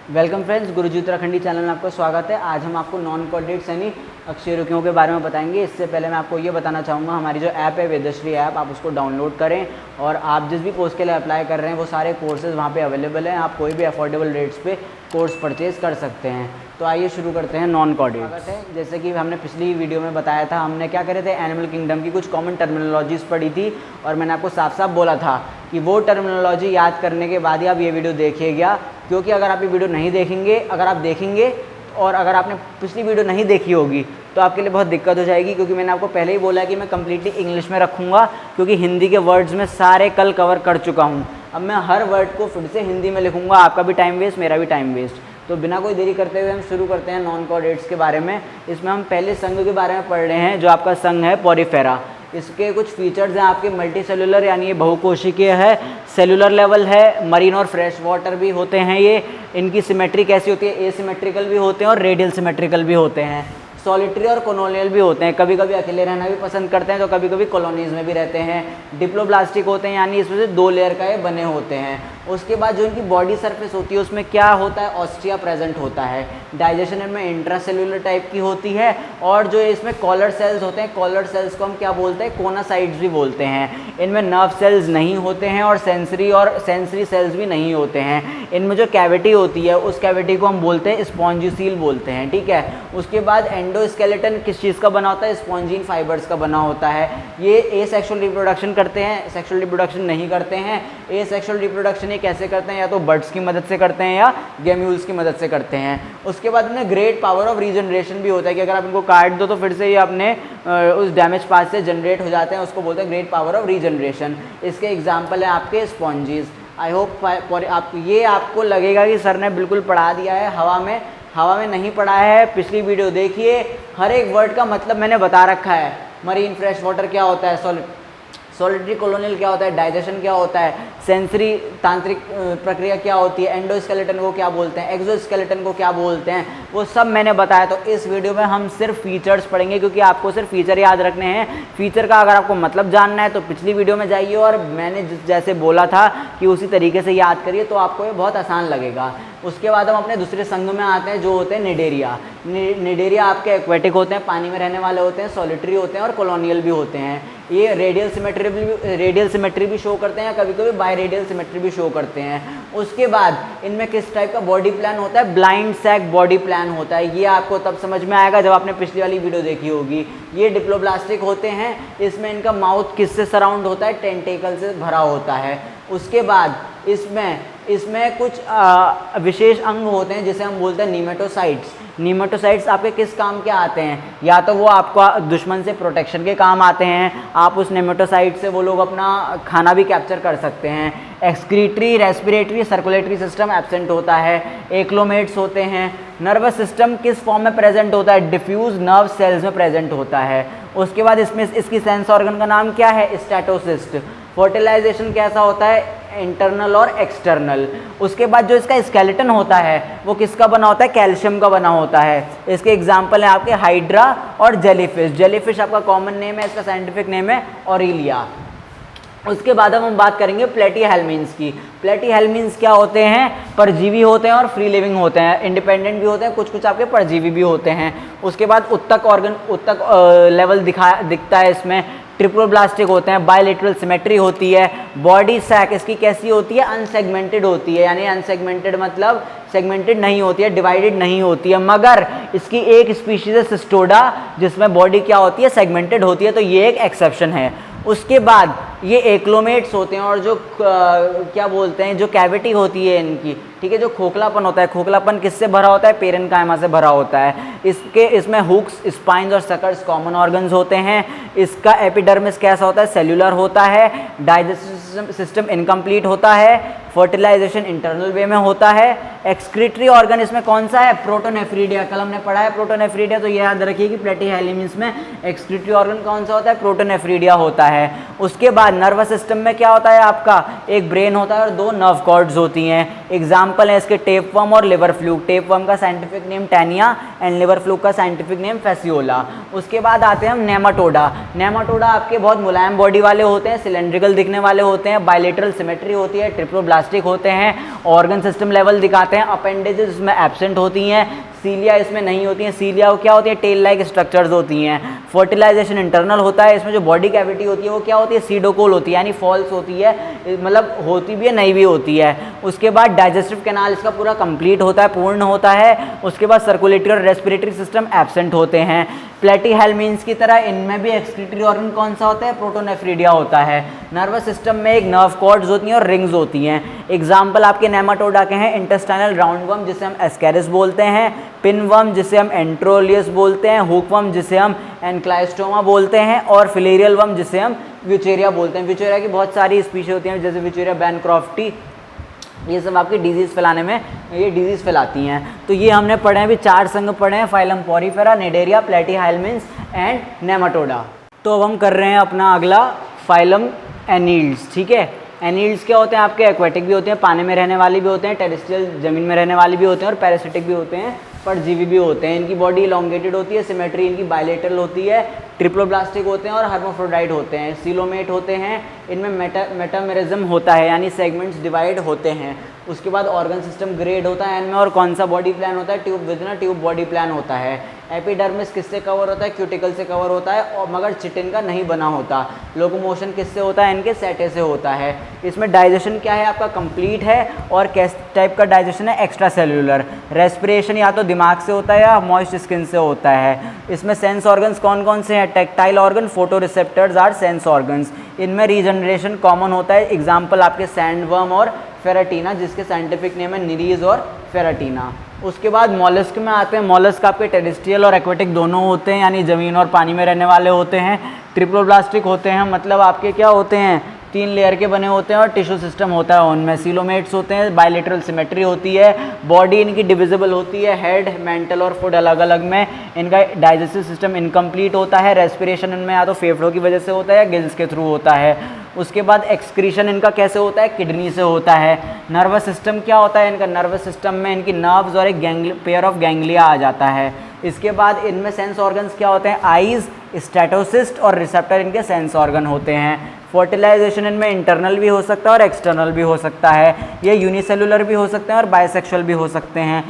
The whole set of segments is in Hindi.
वेलकम फ्रेंड्स, गुरुजी उत्तराखंडी चैनल में आपका स्वागत है। आज हम आपको नॉन कोऑर्डिनेट्स यानी अक्षय रुकियों के बारे में बताएंगे। इससे पहले मैं आपको ये बताना चाहूँगा, हमारी जो ऐप है वेदश्री ऐप, आप उसको डाउनलोड करें और आप जिस भी कोर्स के लिए अप्लाई कर रहे हैं वो सारे कोर्सेज वहाँ पे अवेलेबल हैं। आप कोई भी अफोर्डेबल रेट्स पे कोर्स परचेज़ कर सकते हैं। तो आइए शुरू करते हैं नॉन कोऑर्डिनेट्स। जैसे कि हमने पिछली वीडियो में बताया था, हमने क्या करे थे, एनिमल किंगडम की कुछ कॉमन टर्मिनोलॉजीज़ पढ़ी थी और मैंने आपको साफ साफ बोला था कि वो टर्मिनोलॉजी याद करने के बाद ही आप ये वीडियो देखिएगा, क्योंकि अगर आप ये वीडियो नहीं देखेंगे, अगर आप देखेंगे और अगर आपने पिछली वीडियो नहीं देखी होगी तो आपके लिए बहुत दिक्कत हो जाएगी। क्योंकि मैंने आपको पहले ही बोला है कि मैं कम्प्लीटली इंग्लिश में रखूँगा, क्योंकि हिंदी के वर्ड्स में सारे कल कवर कर चुका हूँ। अब मैं हर वर्ड को फिर से हिंदी में लिखूँगा, आपका भी टाइम वेस्ट, मेरा भी टाइम वेस्ट। तो बिना कोई देरी करते हुए हम शुरू करते हैं नॉन कोऑर्डिनेट्स के बारे में। इसमें हम पहले संघ के बारे में पढ़ रहे हैं, जो आपका संघ है पोरिफेरा। इसके कुछ फीचर्स हैं आपके मल्टी सेलुलर यानी ये बहुकोशिकीय है, सेलुलर लेवल है, मरीन और फ्रेश वाटर भी होते हैं ये। इनकी सिमेट्री कैसी होती है, एसिमेट्रिकल भी होते हैं और रेडियल सिमेट्रिकल भी होते हैं। सॉलिटरी और कॉलोनियल भी होते हैं, कभी कभी अकेले रहना भी पसंद करते हैं तो कभी कभी कॉलोनीज में भी रहते हैं। डिप्लोब्लास्टिक होते हैं यानी इसमें से 2 लेयर का ये बने होते हैं। उसके बाद जो इनकी बॉडी सरफेस होती है उसमें क्या होता है, ऑस्टिया प्रेजेंट होता है। डाइजेशन इनमें इंट्रासेल्युलर टाइप की होती है। और जो इसमें कॉलर सेल्स होते हैं, कॉलर सेल्स को हम क्या बोलते हैं, कोनासाइट्स भी बोलते हैं। इनमें नर्व सेल्स नहीं होते हैं और सेंसरी सेल्स भी नहीं होते हैं। इनमें जो कैविटी होती है उस कैविटी को हम बोलते हैं स्पॉन्जिसील बोलते हैं, ठीक है। उसके बाद एंडोस्केलेटन किस चीज़ का बना होता है, स्पॉन्जिन फाइबर्स का बना होता है। ये एसेक्सुअल रिप्रोडक्शन करते हैं, सेक्सुअल रिप्रोडक्शन नहीं करते हैं। एसेक्सुअल रिप्रोडक्शन कैसे करते हैं, या तो बर्ड्स की मदद से करते हैं या गेम्यूल्स की मदद से करते हैं। उसके बाद में ग्रेट पावर ऑफ रीजनरेशन भी होता है कि अगर आप इनको काट दो तो फिर से ये अपने उस डैमेज पार्ट से जनरेट हो जाते हैं, उसको बोलते हैं ग्रेट पावर ऑफ रीजनरेशन। इसके एग्जाम्पल है आपके स्पॉन्जीज। आई होप आप ये आपको लगेगा कि सर ने बिल्कुल पढ़ा दिया है, हवा में नहीं पढ़ा है। पिछली वीडियो देखिए, हर एक वर्ड का मतलब मैंने बता रखा है। मरीन फ्रेश वाटर क्या होता है, सॉलिटरी कॉलोनियल क्या होता है, डाइजेशन क्या होता है, सेंसरी तांत्रिक प्रक्रिया क्या होती है, एंडोस्केलेटन को क्या बोलते हैं, एक्सोस्केलेटन को क्या बोलते हैं, वो सब मैंने बताया। तो इस वीडियो में हम सिर्फ फीचर्स पढ़ेंगे, क्योंकि आपको सिर्फ फीचर याद रखने हैं। फीचर का अगर आपको मतलब जानना है तो पिछली वीडियो में जाइए और मैंने जैसे बोला था कि उसी तरीके से याद करिए, तो आपको ये बहुत आसान लगेगा। उसके बाद हम अपने दूसरे संघ में आते हैं, जो होते हैं निडेरिया। आपके एक्वेटिक होते हैं, पानी में रहने वाले होते हैं, सॉलिटरी होते हैं और कॉलोनियल भी होते हैं। ये रेडियल सिमेट्री भी शो करते हैं, कभी कभी बाय रेडियल सिमेट्री भी शो करते हैं। उसके बाद इनमें किस टाइप का बॉडी प्लान होता है, ब्लाइंड सैक बॉडी प्लान होता है। ये आपको तब समझ में आएगा जब आपने पिछली वाली वीडियो देखी होगी। ये डिप्लोब्लास्टिक होते हैं, इसमें इनका माउथ किससे सराउंड होता है, टेंटेकल से भरा होता है। उसके बाद इसमें कुछ विशेष अंग होते हैं जिसे हम बोलते हैं नीमेटोसाइट्स। नीमेटोसाइट्स आपके किस काम के आते हैं, या तो वो आपका दुश्मन से प्रोटेक्शन के काम आते हैं, आप उस नीमेटोसाइट से वो लोग अपना खाना भी कैप्चर कर सकते हैं। Excretory, respiratory, circulatory system absent होता है। एक्लोमेट्स होते हैं। नर्वस सिस्टम किस फॉर्म में प्रेजेंट होता है, डिफ्यूज नर्व सेल्स में प्रेजेंट होता है। उसके बाद इसमें इसकी सेंस ऑर्गन का नाम क्या है, स्टैटोसिस्ट। फर्टिलाइजेशन कैसा होता है, इंटरनल और एक्सटर्नल। उसके बाद जो इसका स्केलेटन होता है वो किसका बना होता है, कैल्शियम का बना होता है। इसके एग्जाम्पल है आपके हाइड्रा और जेलीफिश। जेलीफिश आपका कॉमन नेम है, इसका साइंटिफिक नेम है ऑरिलिया। उसके बाद हम बात करेंगे प्लेटीहेल्मिन्स की। प्लेटीहेल्मिन्स क्या होते हैं, परजीवी होते हैं और फ्री लिविंग होते हैं, इंडिपेंडेंट भी होते हैं, कुछ आपके परजीवी भी होते हैं। उसके बाद उत्तक लेवल दिखता है इसमें। ट्रिप्लोब्लास्टिक होते हैं, बायलेटरल सिमेट्री होती है। बॉडी सैक इसकी कैसी होती है, अनसेगमेंटेड होती है, यानी अनसेगमेंटेड मतलब सेगमेंटेड नहीं होती है, डिवाइडेड नहीं होती है। मगर इसकी एक स्पीशीज है सिस्टोडा, जिसमें बॉडी क्या होती है, सेगमेंटेड होती है, तो ये एक एक्सेप्शन है। उसके बाद ये एक्लोमेट्स होते हैं और जो क्या बोलते हैं, जो कैविटी होती है इनकी, ठीक है, जो खोखलापन होता है, खोखलापन किससे भरा होता है, पेरेन्काइमा से भरा होता है। इसमें हुक्स, स्पाइन्स और सकर्स कॉमन ऑर्गन्स होते हैं। इसका एपिडर्मिस कैसा होता है, सेल्यूलर होता है। डाइजेस्टिव सिस्टम इनकम्प्लीट होता है। फर्टिलाइजेशन इंटरनल वे में होता है। एक्सक्रीटरी ऑर्गन इसमें कौन सा है, प्रोटोनेफ्रीडिया। कल हमने पढ़ा है प्रोटोनेफ्रीडिया, तो ये याद रखिए कि प्लेटीहेल्मिन्स में एक्सक्रीटरी ऑर्गन कौन सा होता है, प्रोटोनेफ्रीडिया होता है। उसके बाद नर्वस सिस्टम में क्या होता है आपका, एक ब्रेन होता है और 2 नर्व कॉर्ड्स होती हैं। एग्जाम्पल है इसके टेपवर्म और लिवर फ्लूक। टेपवर्म का scientific name Taenia and liver fluke का साइंटिफिक नेम फेसियोला। उसके बाद आते हैं हम नेमाटोडा। नेमाटोडा आपके बहुत मुलायम बॉडी वाले होते हैं, सिलेंड्रिकल दिखने वाले होते हैं, बायलेटरल सिमेट्री होती है, ट्रिप्लोब्लास्टिक ट्रिप्लोब्लास्टिक होते हैं, ऑर्गन सिस्टम लेवल दिखाते हैं, अपेंडेजेस इसमें एब्सेंट होती हैं, सीलिया इसमें नहीं होती हैं। सीलिया क्या होती है, टेल लाइक स्ट्रक्चर्स होती हैं। फर्टिलाइजेशन इंटरनल होता है, इसमें जो बॉडी कैविटी होती है वो क्या होती है, सीडोकोल होती है, यानी फॉल्स होती है, मतलब होती भी है नहीं भी होती है। उसके बाद डाइजेस्टिव कैनाल इसका पूरा कंप्लीट होता है, पूर्ण होता है। उसके बाद सर्कुलेटरी और रेस्पिरेटरी सिस्टम एब्सेंट होते हैं। प्लेटीहेल्मिन्स की तरह इनमें भी एक्सक्रीटरी ऑर्गन कौन सा होता है, प्रोटोनेफ्रीडिया होता है। नर्वस सिस्टम में एक नर्व कॉर्ड्स होती हैं और रिंग्स होती हैं। एग्जाम्पल आपके नेमाटोडा के हैं, इंटेस्टाइनल राउंडवर्म जिसे हम एस्केरिस बोलते हैं, पिनवर्म जिसे हम एंट्रोलियस बोलते हैं, हुकवर्म जिसे हम एनक्लाइस्टोमा बोलते हैं, और फिलेरियल वर्म जिसे हम व्यूचेरिया बोलते हैं। व्यूचेरिया की बहुत सारी स्पीशीज होती हैं, जैसे व्यूचेरिया बैनक्रॉफ्टी, ये सब आपकी डिजीज़ फैलाने में ये डिजीज़ फैलाती हैं। तो ये हमने पढ़े हैं, अभी 4 संघ पढ़े हैं, phylum Porifera, Cnidaria, Platyhelminthes and Nematoda. तो अब हम कर रहे हैं अपना अगला फाइलम एनील्स। ठीक है, एनील्स क्या होते हैं, आपके एक्वेटिक भी होते हैं, पानी में रहने वाले भी होते हैं, टेरेस्ट्रियल ज़मीन में रहने वाले भी होते हैं, और पैरासिटिक भी होते हैं, परजीवी भी होते हैं। इनकी बॉडी इलोंगेटेड होती है, सिमेट्री इनकी बायलेटरल होती है, ट्रिप्लोब्लास्टिक होते हैं और हर्माफ्रोडाइट होते हैं, सीलोमेट होते हैं। इनमें मेटामेरिज्म होता है, यानी सेगमेंट्स डिवाइड होते हैं। उसके बाद ऑर्गन सिस्टम ग्रेड होता है इनमें, और कौन सा बॉडी प्लान होता है, tube with tube body plan होता है। एपिडर्मिस किससे कवर होता है, क्यूटिकल से कवर होता है, और मगर चिटिन का नहीं बना होता। लोकोमोशन किससे होता है, इनके सेटे से होता है। इसमें डाइजेशन क्या है आपका, कंप्लीट है, और किस टाइप का डाइजेशन है, एक्स्ट्रा सेल्यूलर। रेस्पिरेशन या तो दिमाग से होता है या मॉइस्ट स्किन से होता है। इसमें सेंस ऑर्गन्स कौन कौन से हैं, tactile organ, photo receptors are sense organs. इनमें रीजनरेशन कॉमन होता है। एग्जाम्पल आपके सैंडवर्म और फेराटीना, जिसके साइंटिफिक नेम है निरीज और फेराटीना। उसके बाद मॉलस्क में आते हैं। मॉलस्क आपके टेरेस्ट्रियल और एक्वेटिक दोनों होते हैं, यानी ज़मीन और पानी में रहने वाले होते हैं। ट्रिप्लोब्लास्टिक होते हैं, मतलब आपके क्या होते हैं, 3 लेयर के बने होते हैं, और टिश्यू सिस्टम होता है उनमें। सीलोमेट्स होते हैं, बायलेटरल सिमेट्री होती है, बॉडी इनकी डिविजिबल होती है, हेड, मेंटल और फुट अलग अलग में। इनका डाइजेस्टिव सिस्टम इनकम्प्लीट होता है। रेस्पिरेशन इनमें या तो फेफड़ों की वजह से होता है या गिल्स के थ्रू होता है। उसके बाद एक्सक्रीशन इनका कैसे होता है, किडनी से होता है। नर्वस सिस्टम क्या होता है इनका, नर्वस सिस्टम में इनकी नर्व्स और एक पेयर ऑफ गैंग्लिया आ जाता है। इसके बाद इनमें सेंस ऑर्गन्स क्या होते हैं, आइज़, स्टेटोसिस्ट और रिसेप्टर इनके सेंस ऑर्गन होते हैं। फर्टिलाइजेशन इनमें इंटरनल भी हो सकता है और एक्सटर्नल भी हो सकता है। ये यूनिसेलुलर भी हो सकते हैं और बायसेक्सुअल भी हो सकते हैं,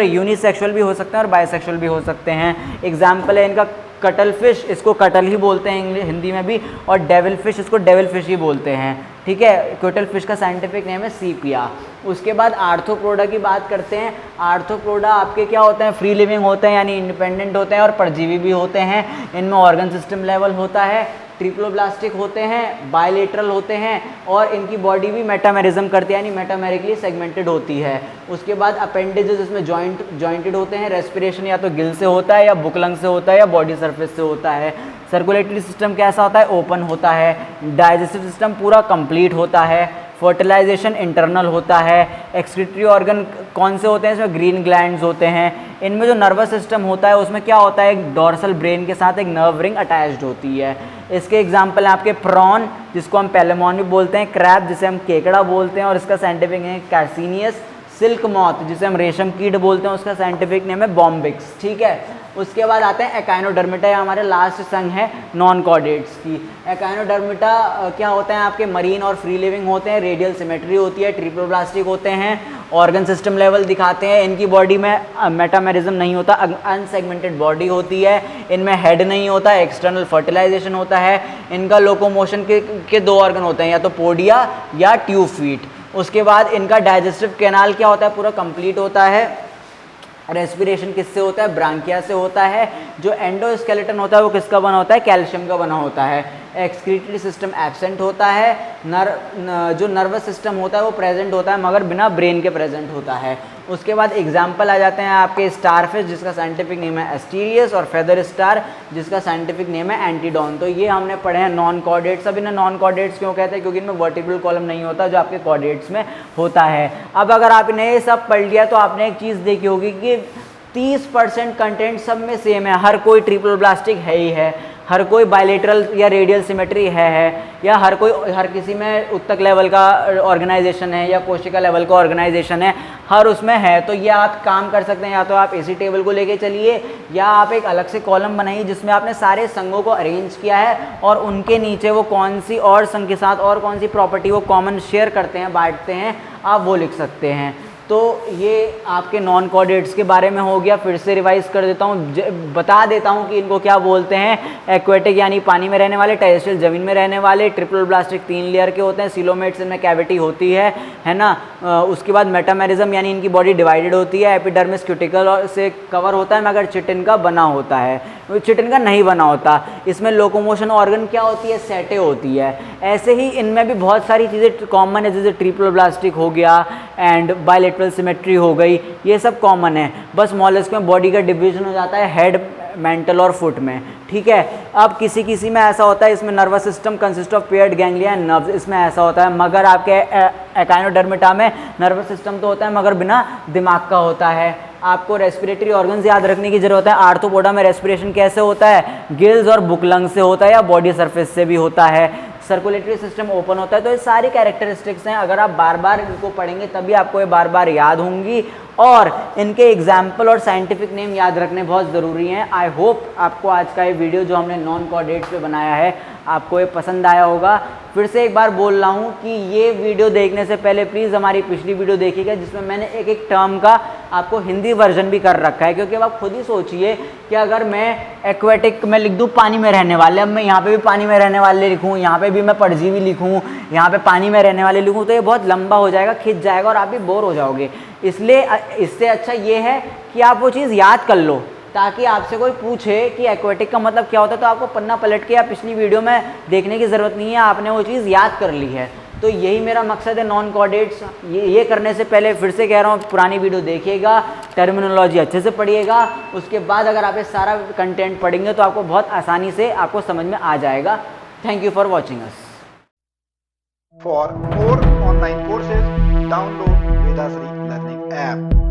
यूनिसेक्सुअल भी हो सकते हैं और बायसेक्सुअल भी हो सकते हैं। एग्जाम्पल है इनका कटल फिश, इसको कटल ही बोलते हैं इंग्लिश हिंदी में भी, और डेविल फिश, इसको डेविल फिश ही बोलते हैं। ठीक है, कटल फिश का साइंटिफिक नेम है सीपिया। उसके बाद आर्थ्रोपोडा की बात करते हैं। आर्थ्रोपोडा आपके क्या होते हैं, फ्री लिविंग होते हैं, यानी इंडिपेंडेंट होते हैं, और परजीवी भी होते हैं। इनमें ऑर्गन सिस्टम लेवल होता है, ट्रिप्लोब्लास्टिक होते हैं, बायलेटरल होते हैं, और इनकी बॉडी भी मेटामेरिज्म करती है, यानी मेटामेरिकली सेगमेंटेड होती है। उसके बाद अपेंडेजेस इसमें जॉइंटेड होते हैं। रेस्पिरेशन या तो गिल से होता है, या बुकलंग से होता है, या बॉडी सरफेस से होता है। सर्कुलेटरी सिस्टम कैसा होता है, ओपन होता है। डाइजेस्टिव सिस्टम पूरा कंप्लीट होता है। फर्टिलाइजेशन इंटरनल होता है। एक्सक्रीटरी ऑर्गन कौन से होते हैं, इसमें ग्रीन ग्लैंड्स होते हैं। इनमें जो नर्वस सिस्टम होता है उसमें क्या होता है, एक डॉर्सल ब्रेन के साथ एक नर्व रिंग अटैच्ड होती है। इसके एग्जाम्पल हैं आपके प्रॉन, जिसको हम पेलेमॉन भी बोलते हैं, क्रैब जिसे हम केकड़ा बोलते हैं और इसका साइंटिफिक नेम है कैर्सिनियस, सिल्क मॉथ जिसे हम रेशम कीट बोलते हैं, उसका साइंटिफिक नेम है बॉम्बिक्स। ठीक है, उसके बाद आते हैं एकाइनोडर्मिटा, हमारे लास्ट संघ है नॉन कॉर्डेट्स की। एकाइनोडर्मिटा क्या होते हैं आपके, मरीन और फ्री लिविंग होते हैं, रेडियल सिमेट्री होती है, ट्रिप्लोब्लास्टिक होते हैं, ऑर्गन सिस्टम लेवल दिखाते हैं। इनकी बॉडी में मेटामेरिज्म नहीं होता, अनसेगमेंटेड बॉडी होती है। इनमें हेड नहीं होता, एक्सटर्नल फर्टिलाइजेशन होता है। इनका लोकोमोशन के 2 ऑर्गन होते हैं, या तो पोडिया या ट्यूब फीट। उसके बाद इनका डाइजेस्टिव कैनाल क्या होता है, पूरा कंप्लीट होता है। रेस्पिरेशन किससे होता है, ब्रांकिया से होता है। जो एंडोस्केलेटन होता है वो किसका बना होता है, कैल्शियम का बना होता है। एक्सक्रीटरी सिस्टम एब्सेंट होता है। जो नर्वस सिस्टम होता है वो प्रेजेंट होता है, मगर बिना ब्रेन के प्रेजेंट होता है। उसके बाद एग्जाम्पल आ जाते हैं आपके स्टारफिश, जिसका साइंटिफिक नेम है एस्टीरियस, और फेदर स्टार जिसका साइंटिफिक नेम है एंटीडॉन। तो ये हमने पढ़े हैं नॉन कॉर्डेट्स। अब इन्हें नॉन कॉर्डेट्स क्यों कहते हैं, क्योंकि इनमें वर्टिब्रल कॉलम नहीं होता जो आपके कॉर्डेट्स में होता है। अब अगर आपने ये सब पढ़ लिया तो आपने एक चीज़ देखी होगी कि 30% कंटेंट सब में सेम है, हर कोई ट्रिप्लोब्लास्टिक है ही है। हर कोई बायलेटरल या रेडियल सिमेट्री है या हर किसी में उत्तक लेवल का ऑर्गेनाइजेशन है या कोशिका लेवल का ऑर्गेनाइजेशन है, हर उसमें है। तो ये आप काम कर सकते हैं, या तो आप इसी टेबल को लेके चलिए या आप एक अलग से कॉलम बनाइए जिसमें आपने सारे संघों को अरेंज किया है और उनके नीचे वो कौन सी और संघ के साथ और कौन सी प्रॉपर्टी वो कॉमन शेयर करते हैं, बांटते हैं, आप वो लिख सकते हैं। तो ये आपके नॉन कोऑर्डिनेट्स के बारे में हो गया। फिर से रिवाइज कर देता हूँ, बता देता हूँ कि इनको क्या बोलते हैं। एक्वेटिक यानी पानी में रहने वाले, टेरेस्ट्रियल ज़मीन में रहने वाले, ट्रिपल ब्लास्टिक 3 लेयर के होते हैं, सिलोमेट्स इनमें कैविटी होती है ना। उसके बाद मेटामेरिज्म यानी इनकी बॉडी डिवाइडेड होती है, एपिडर्मिस क्यूटिकल से कवर होता है मगर चिटिन का बना होता है, चिटिन का नहीं बना होता। इसमें लोकोमोशन ऑर्गन क्या होती है, सेटे होती है। ऐसे ही इनमें भी बहुत सारी चीज़ें कॉमन है, जैसे ट्रिपल ब्लास्टिक हो गया एंड बायलेटरल सिमेट्री हो गई, ये सब कॉमन है। बस मॉलस्क में बॉडी का डिवीजन हो जाता है हेड, मेंटल और फुट में, ठीक है। अब किसी में ऐसा होता है, इसमें nervous system consist of paired ganglia and nerves, इसमें ऐसा होता है। मगर आपके एकाइनोडर्मिटा में नर्वस सिस्टम तो होता है मगर बिना दिमाग का होता है। आपको रेस्पिरेटरी ऑर्गन्स याद रखने की जरूरत है। आर्थ्रोपोडा में रेस्पिरेशन कैसे होता है, गिल्स और बुक लंग से होता है या बॉडी सरफेस से भी होता है। सर्कुलेटरी सिस्टम ओपन होता है। तो ये सारी कैरेक्टरिस्टिक्स हैं, अगर आप बार बार इनको पढ़ेंगे तभी आपको ये बार बार याद होंगी और इनके एग्जाम्पल और साइंटिफिक नेम याद रखने बहुत ज़रूरी हैं। आई होप आपको आज का ये वीडियो जो हमने नॉन कोऑर्डिनेट्स पे बनाया है आपको ये पसंद आया होगा। फिर से एक बार बोल रहा हूँ कि ये वीडियो देखने से पहले प्लीज़ हमारी पिछली वीडियो देखिएगा जिसमें मैंने एक एक टर्म का आपको हिंदी वर्जन भी कर रखा है। क्योंकि अब आप खुद ही सोचिए कि अगर मैं एक्वेटिक में लिख दूँ पानी में रहने वाले, अब मैं यहाँ पे भी पानी में रहने वाले लिखूँ, यहाँ पे भी मैं परजीवी लिखूँ, यहाँ पे पानी में रहने वाले लिखूँ, तो ये बहुत लंबा हो जाएगा, खिंच जाएगा और आप भी बोर हो जाओगे। इसलिए इससे अच्छा ये है कि आप वो चीज़ याद कर लो, ताकि आपसे कोई पूछे कि एक्वेटिक का मतलब क्या होता है तो आपको पन्ना पलट के या पिछली वीडियो में देखने की ज़रूरत नहीं है, आपने वो चीज़ याद कर ली है। तो यही मेरा मकसद है नॉन कोऑर्डिनेट्स। ये करने से पहले फिर से कह रहा हूँ, पुरानी वीडियो देखिएगा, टर्मिनोलॉजी अच्छे से पढ़िएगा, उसके बाद अगर आप ये सारा कंटेंट पढ़ेंगे तो आपको बहुत आसानी से आपको समझ में आ जाएगा। Thank you for watching us. For more online courses, download Vedasri Learning app.